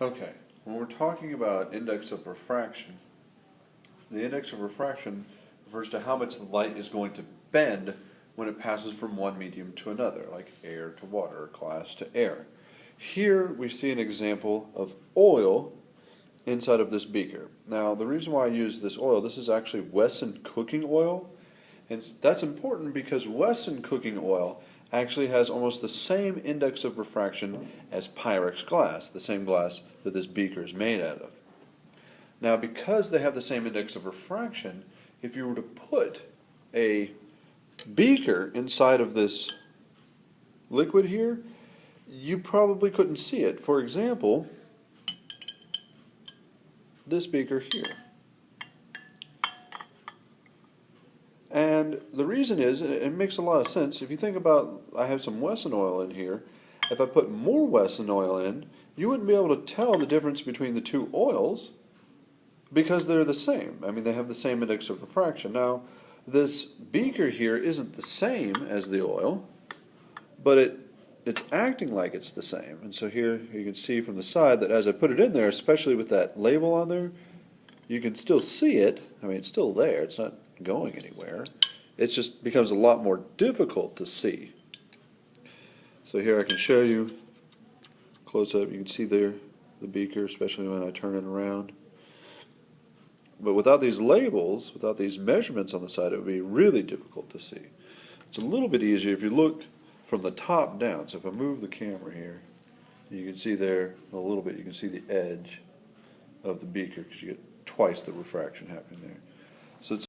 Okay, when we're talking about index of refraction, the index of refraction refers to how much the light is going to bend when it passes from one medium to another, like air to water or glass to air. Here we see an example of oil inside of this beaker. Now, the reason why I use this oil, this is actually Wesson cooking oil, and that's important because Wesson cooking oil actually has almost the same index of refraction as Pyrex glass, the same glass that this beaker is made out of. Now, because they have the same index of refraction, if you were to put a beaker inside of this liquid here, you probably couldn't see it. For example, this beaker here. And the reason is, it makes a lot of sense. If you think about, I have some Wesson oil in here. If I put more Wesson oil in, you wouldn't be able to tell the difference between the two oils because they're the same. I mean, they have the same index of refraction. Now, this beaker here isn't the same as the oil, but it's acting like it's the same. And so here you can see from the side that as I put it in there, especially with that label on there, you can still see it. I mean, it's still there. It's not going anywhere. It just becomes a lot more difficult to see. So here I can show you close up. You can see there the beaker, especially when I turn it around. But without these labels, without these measurements on the side, it would be really difficult to see. It's a little bit easier if you look from the top down. So if I move the camera here, you can see there a little bit, you can see the edge of the beaker because you get twice the refraction happening there. So it's